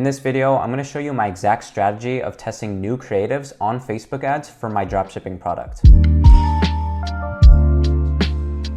In this video, I'm going to show you my exact strategy of testing new creatives on Facebook ads for my dropshipping product.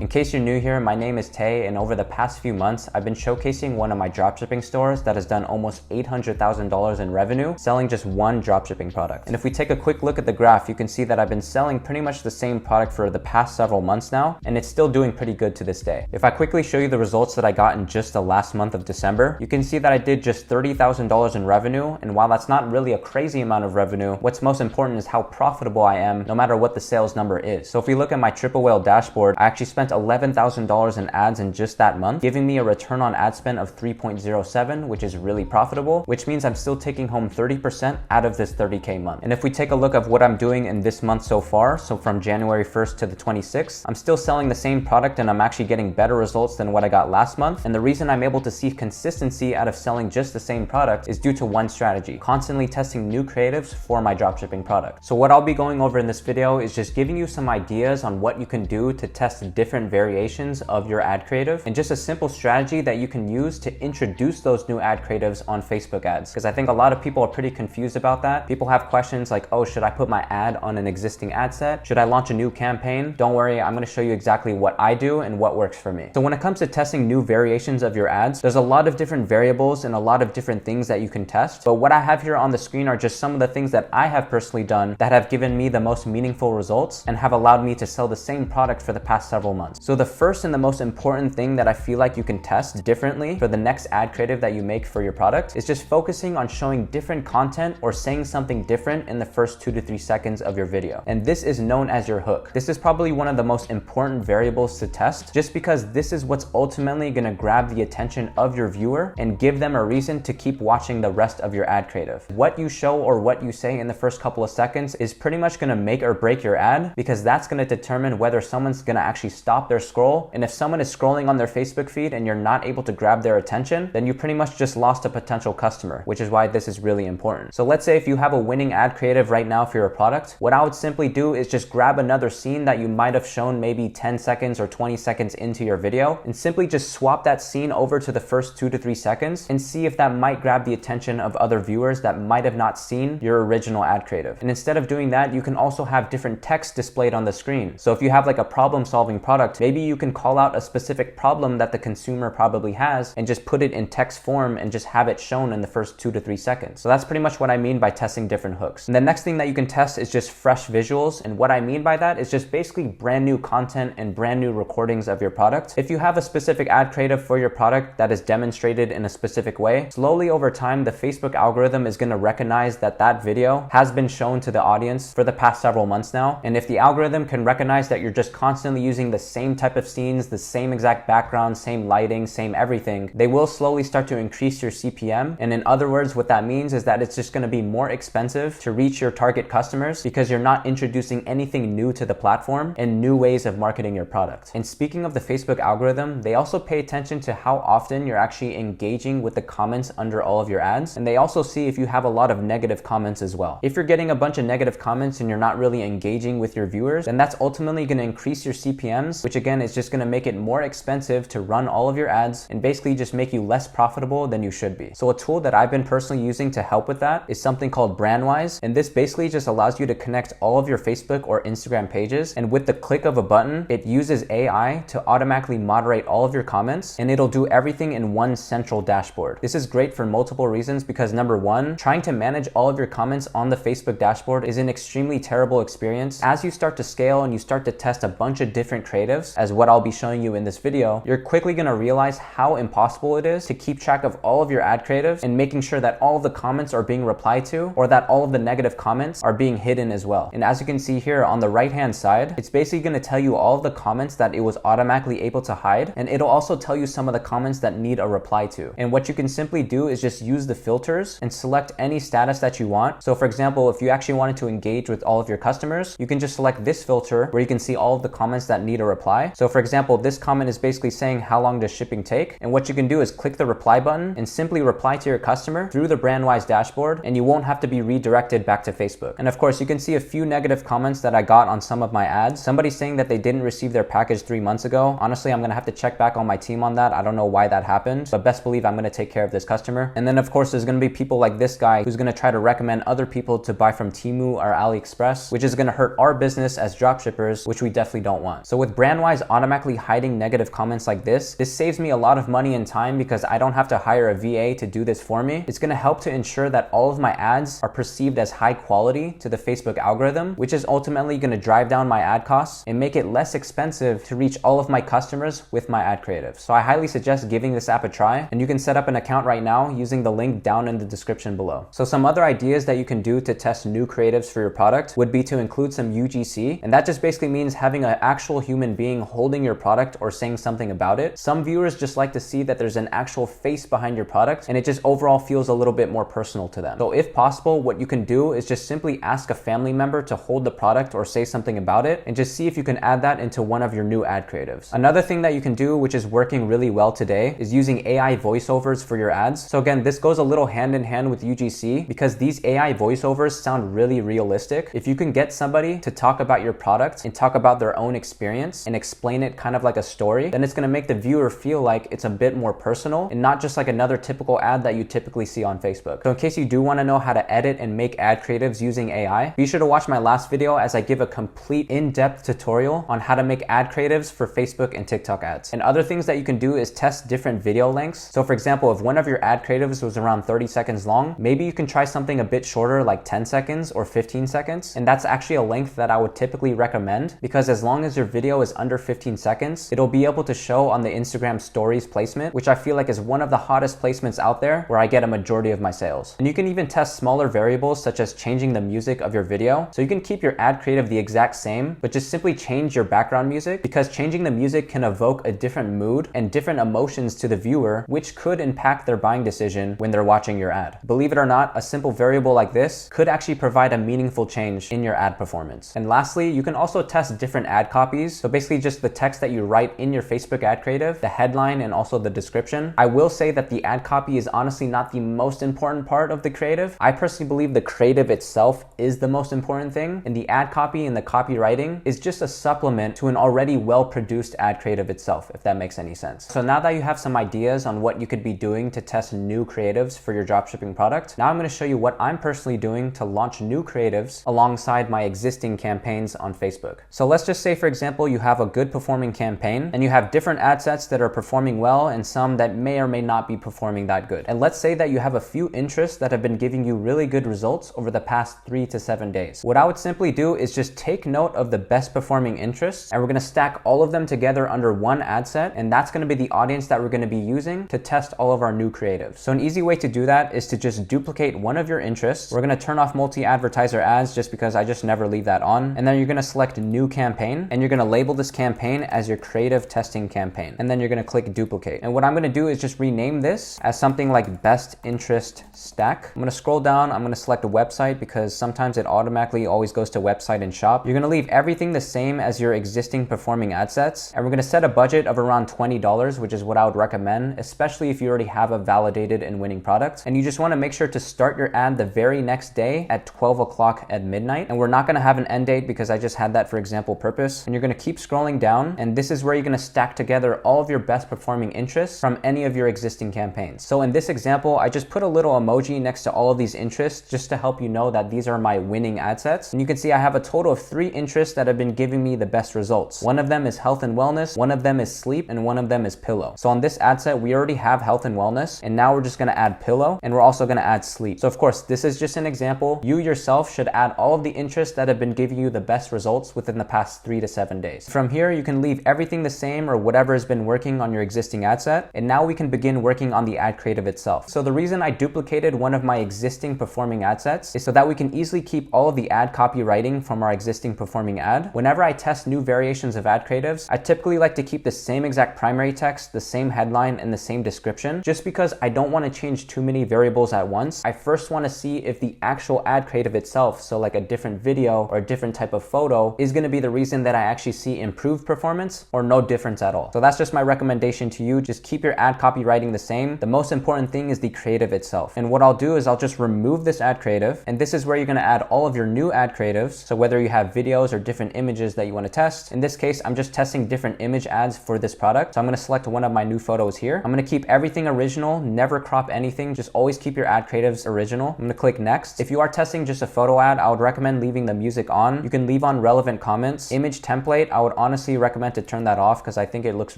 In case you're new here, my name is Tay, and over the past few months, I've been showcasing one of my dropshipping stores that has done almost $800,000 in revenue, selling just one dropshipping product. And if we take a quick look at the graph, you can see that I've been selling pretty much the same product for the past several months now, and it's still doing pretty good to this day. If I quickly show you the results that I got in just the last month of December, you can see that I did just $30,000 in revenue, and while that's not really a crazy amount of revenue, what's most important is how profitable I am no matter what the sales number is. So if we look at my Triple Whale dashboard, I actually spent $11,000 in ads in just that month, giving me a return on ad spend of 3.07, which is really profitable, which means I'm still taking home 30% out of this 30K month. And if we take a look at what I'm doing in this month so far, so from January 1st to the 26th, I'm still selling the same product and I'm actually getting better results than what I got last month. And the reason I'm able to see consistency out of selling just the same product is due to one strategy: constantly testing new creatives for my dropshipping product. So what I'll be going over in this video is just giving you some ideas on what you can do to test different variations of your ad creative, and just a simple strategy that you can use to introduce those new ad creatives on Facebook ads. Because I think a lot of people are pretty confused about that. People have questions like, oh, should I put my ad on an existing ad set? Should I launch a new campaign? Don't worry, I'm going to show you exactly what I do and what works for me. So when it comes to testing new variations of your ads, there's a lot of different variables and a lot of different things that you can test. But what I have here on the screen are just some of the things that I have personally done that have given me the most meaningful results and have allowed me to sell the same product for the past several months. So the first and the most important thing that I feel like you can test differently for the next ad creative that you make for your product is just focusing on showing different content or saying something different in the first 2 to 3 seconds of your video. And this is known as your hook. This is probably one of the most important variables to test, just because this is what's ultimately going to grab the attention of your viewer and give them a reason to keep watching the rest of your ad creative. What you show or what you say in the first couple of seconds is pretty much going to make or break your ad, because that's going to determine whether someone's going to actually stop their scroll. And if someone is scrolling on their Facebook feed and you're not able to grab their attention, then you pretty much just lost a potential customer, which is why this is really important. So let's say if you have a winning ad creative right now for your product, what I would simply do is just grab another scene that you might have shown maybe 10 seconds or 20 seconds into your video and simply just swap that scene over to the first 2 to 3 seconds and see if that might grab the attention of other viewers that might have not seen your original ad creative. And instead of doing that, you can also have different text displayed on the screen. So if you have like a problem solving product, maybe you can call out a specific problem that the consumer probably has and just put it in text form and just have it shown in the first 2 to 3 seconds. So that's pretty much what I mean by testing different hooks. And the next thing that you can test is just fresh visuals. And what I mean by that is just basically brand new content and brand new recordings of your product. If you have a specific ad creative for your product that is demonstrated in a specific way, slowly over time, the Facebook algorithm is going to recognize that that video has been shown to the audience for the past several months now. And if the algorithm can recognize that you're just constantly using the same type of scenes, the same exact background, same lighting, same everything, they will slowly start to increase your CPM. And in other words, what that means is that it's just going to be more expensive to reach your target customers because you're not introducing anything new to the platform and new ways of marketing your product. And speaking of the Facebook algorithm, they also pay attention to how often you're actually engaging with the comments under all of your ads. And they also see if you have a lot of negative comments as well. If you're getting a bunch of negative comments and you're not really engaging with your viewers, then that's ultimately going to increase your CPMs, which again is just going to make it more expensive to run all of your ads and basically just make you less profitable than you should be. So a tool that I've been personally using to help with that is something called Brandwise. And this basically just allows you to connect all of your Facebook or Instagram pages. And with the click of a button, it uses AI to automatically moderate all of your comments, and it'll do everything in one central dashboard. This is great for multiple reasons because number one, trying to manage all of your comments on the Facebook dashboard is an extremely terrible experience. As you start to scale and you start to test a bunch of different creatives, as what I'll be showing you in this video, you're quickly going to realize how impossible it is to keep track of all of your ad creatives and making sure that all of the comments are being replied to, or that all of the negative comments are being hidden as well. And as you can see here on the right hand side, it's basically going to tell you all of the comments that it was automatically able to hide, and it'll also tell you some of the comments that need a reply to. And what you can simply do is just use the filters and select any status that you want. So for example, if you actually wanted to engage with all of your customers, you can just select this filter where you can see all of the comments that need a reply reply. So for example, this comment is basically saying, how long does shipping take? And what you can do is click the reply button and simply reply to your customer through the Brandwise dashboard, and you won't have to be redirected back to Facebook. And of course, you can see a few negative comments that I got on some of my ads. Somebody saying that they didn't receive their package 3 months ago. Honestly, I'm gonna have to check back on my team on that. I don't know why that happened, but best believe I'm gonna take care of this customer. And then of course, there's gonna be people like this guy who's gonna try to recommend other people to buy from Temu or AliExpress, which is gonna hurt our business as dropshippers, which we definitely don't want. So with Brandwise automatically hiding negative comments like this saves me a lot of money and time because I don't have to hire a VA to do this for me. It's gonna help to ensure that all of my ads are perceived as high quality to the Facebook algorithm, which is ultimately gonna drive down my ad costs and make it less expensive to reach all of my customers with my ad creative. So I highly suggest giving this app a try, and you can set up an account right now using the link down in the description below. So some other ideas that you can do to test new creatives for your product would be to include some UGC, and that just basically means having an actual human being holding your product or saying something about it. Some viewers just like to see that there's an actual face behind your product, and it just overall feels a little bit more personal to them. So if possible, what you can do is just simply ask a family member to hold the product or say something about it, and just see if you can add that into one of your new ad creatives. Another thing that you can do, which is working really well today, is using AI voiceovers for your ads. So again, this goes a little hand in hand with UGC because these AI voiceovers sound really realistic. If you can get somebody to talk about your product and talk about their own experience and explain it kind of like a story, then it's going to make the viewer feel like it's a bit more personal and not just like another typical ad that you typically see on Facebook. So in case you do want to know how to edit and make ad creatives using AI, be sure to watch my last video as I give a complete in-depth tutorial on how to make ad creatives for Facebook and TikTok ads. And other things that you can do is test different video lengths. So for example, if one of your ad creatives was around 30 seconds long, maybe you can try something a bit shorter like 10 seconds or 15 seconds. And that's actually a length that I would typically recommend because as long as your video is under 15 seconds, it'll be able to show on the Instagram stories placement, which I feel like is one of the hottest placements out there where I get a majority of my sales. And you can even test smaller variables such as changing the music of your video. So you can keep your ad creative the exact same, but just simply change your background music because changing the music can evoke a different mood and different emotions to the viewer, which could impact their buying decision when they're watching your ad. Believe it or not, a simple variable like this could actually provide a meaningful change in your ad performance. And lastly, you can also test different ad copies. So basically just the text that you write in your Facebook ad creative, the headline, and also the description. I will say that the ad copy is honestly not the most important part of the creative. I personally believe the creative itself is the most important thing, and the ad copy and the copywriting is just a supplement to an already well-produced ad creative itself, if that makes any sense. So now that you have some ideas on what you could be doing to test new creatives for your dropshipping product, now I'm going to show you what I'm personally doing to launch new creatives alongside my existing campaigns on Facebook. So let's just say, for example, you have a good performing campaign and you have different ad sets that are performing well and some that may or may not be performing that good. And let's say that you have a few interests that have been giving you really good results over the past 3 to 7 days. What I would simply do is just take note of the best performing interests, and we're going to stack all of them together under one ad set, and that's going to be the audience that we're going to be using to test all of our new creatives. So an easy way to do that is to just duplicate one of your interests. We're going to turn off multi-advertiser ads just because I just never leave that on. And then you're going to select new campaign, and you're going to label this campaign as your creative testing campaign. And then you're going to click duplicate. And what I'm going to do is just rename this as something like best interest stack. I'm going to scroll down. I'm going to select a website because sometimes it automatically always goes to website and shop. You're going to leave everything the same as your existing performing ad sets. And we're going to set a budget of around $20, which is what I would recommend, especially if you already have a validated and winning product. And you just want to make sure to start your ad the very next day at 12 o'clock at midnight. And we're not going to have an end date because I just had that for example purpose. And you're going to keep scrolling down. And this is where you're going to stack together all of your best performing interests from any of your existing campaigns. So in this example, I just put a little emoji next to all of these interests just to help you know that these are my winning ad sets. And you can see I have a total of 3 interests that have been giving me the best results. One of them is health and wellness, one of them is sleep, and one of them is pillow. So on this ad set, we already have health and wellness, and now we're just going to add pillow, and we're also going to add sleep. So of course, this is just an example. You yourself should add all of the interests that have been giving you the best results within the past 3 to 7 days. From here, you can leave everything the same or whatever has been working on your existing ad set, and now we can begin working on the ad creative itself. So the reason I duplicated one of my existing performing ad sets is so that we can easily keep all of the ad copywriting from our existing performing ad. Whenever I test new variations of ad creatives, I typically like to keep the same exact primary text, the same headline, and the same description, just because I don't want to change too many variables at once. I first want to see if the actual ad creative itself, so like a different video or a different type of photo, is going to be the reason that I actually see improved performance or no difference at all. So that's just my recommendation to you. Just keep your ad copywriting the same. The most important thing is the creative itself. And what I'll do is I'll just remove this ad creative, and this is where you're gonna add all of your new ad creatives. So whether you have videos or different images that you wanna test, in this case, I'm just testing different image ads for this product. So I'm gonna select one of my new photos here. I'm gonna keep everything original, never crop anything, just always keep your ad creatives original. I'm gonna click next. If you are testing just a photo ad, I would recommend leaving the music on. You can leave on relevant comments. Image template, I would honestly recommend to turn that off because I think it looks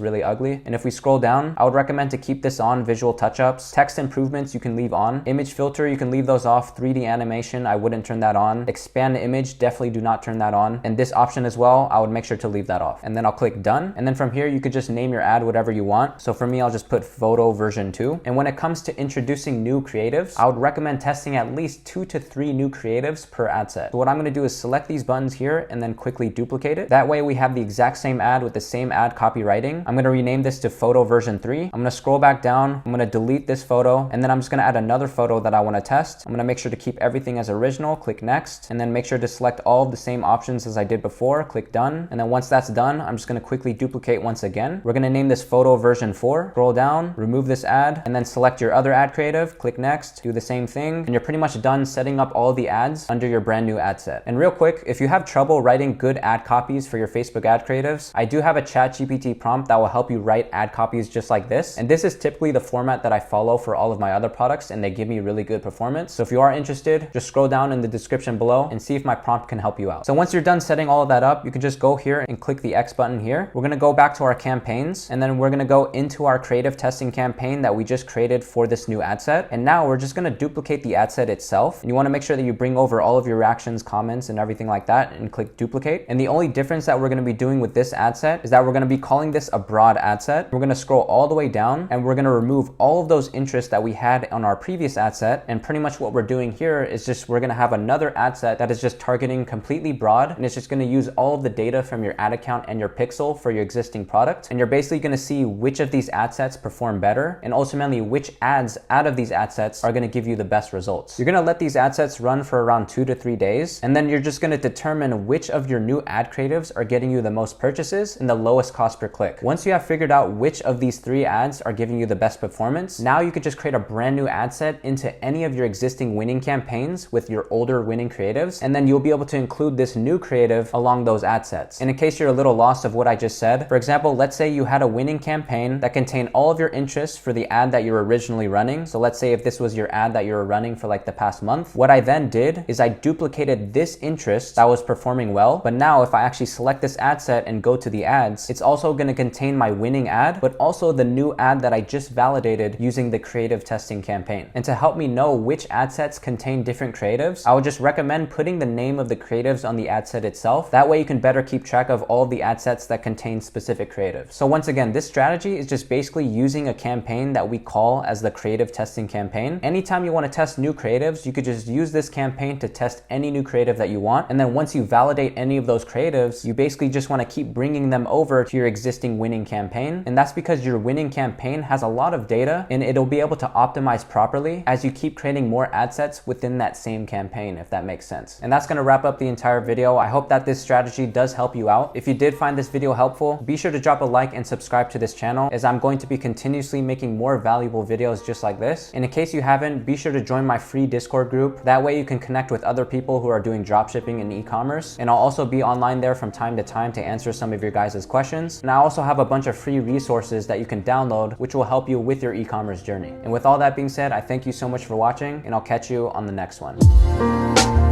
really ugly. And if we scroll down, I would recommend to keep this on. Visual touch-ups, text improvements, you can leave on. Image filter, you can leave those off. 3D animation, I wouldn't turn that on. Expand image, definitely do not turn that on. And this option as well, I would make sure to leave that off. And then I'll click done. And then from here, you could just name your ad whatever you want. So for me, I'll just put photo version 2. And when it comes to introducing new creatives, I would recommend testing at least 2 to 3 new creatives per ad set. So what I'm gonna do is select these buttons here and then quickly duplicate it. That way we have the exact same ad with the same ad copywriting. I'm gonna rename this to photo version 3. I'm gonna scroll back down. I'm gonna delete this photo, and then I'm just gonna add another photo that I wanna test. I'm gonna make sure to keep everything as original, click next, and then make sure to select all of the same options as I did before, click done. And then once that's done, I'm just gonna quickly duplicate once again. We're gonna name this photo version 4. Scroll down, remove this ad, and then select your other ad creative, click next, do the same thing, and you're pretty much done setting up all the ads under your brand new ad set. And real quick, if you have trouble writing good ad copies for your Facebook ad creatives, I do have a ChatGPT prompt that will help you write ad copies just like this. And this is typically the format that I follow for all of my other products, and they give me really good performance. So if you are interested, just scroll down in the description below and see if my prompt can help you out. So once you're done setting all of that up, you can just go here and click the X button here. We're gonna go back to our campaigns, and then we're gonna go into our creative testing campaign that we just created for this new ad set. And now we're just gonna duplicate the ad set itself. And you wanna make sure that you bring over all of your reactions, comments, and everything like that, and click duplicate. And the only difference that we're gonna be doing with this ad set is that we're gonna be calling this a broad ad set. We're gonna scroll all the way down, and we're gonna remove all of those interests that we had on our previous ad set. And pretty much what we're doing here is just we're gonna have another ad set that is just targeting completely broad, and it's just gonna use all of the data from your ad account and your pixel for your existing product. And you're basically gonna see which of these ad sets perform better, and ultimately which ads out of these ad sets are gonna give you the best results. You're gonna let these ad sets run for around 2 to 3 days, and then you're just gonna determine which of your new ad creatives are getting you the most purchases and the lowest cost per click. Once you have figured out which of these 3 ads are giving you the best performance, now you could just create a brand new ad set into any of your existing winning campaigns with your older winning creatives, and then you'll be able to include this new creative along those ad sets. And in case you're a little lost of what I just said, for example, let's say you had a winning campaign that contained all of your interests for the ad that you were originally running. So let's say if this was your ad that you were running for like the past month, what I then did is I duplicated this interest that was performing well. But now if I actually select this ad set and go to the ads, it's also going to contain my winning ad, but also the new ad that I just validated using the creative testing campaign. And to help me know which ad sets contain different creatives, I would just recommend putting the name of the creatives on the ad set itself. That way you can better keep track of all of the ad sets that contain specific creatives. So once again, this strategy is just basically using a campaign that we call as the creative testing campaign. Anytime you want to test new creatives, you could just use this campaign to test any new creative that you want. And then once you validate any of those creatives, you basically just want to keep bringing them over to your existing winning campaign. And that's because your winning campaign has a lot of data, and it'll be able to optimize properly as you keep creating more ad sets within that same campaign, if that makes sense. And that's going to wrap up the entire video. I hope that this strategy does help you out. If you did find this video helpful, be sure to drop a like and subscribe to this channel, as I'm going to be continuously making more valuable videos just like this. And in case you haven't, be sure to join my free Discord group. That way you can connect with other people who are doing dropshipping and e-commerce. And I'll also be online there from time to time to answer some of your guys' questions. And I also have a bunch of free resources that you can download, which will help you with your e-commerce journey. And with all that being said, I thank you so much for watching, and I'll catch you on the next one.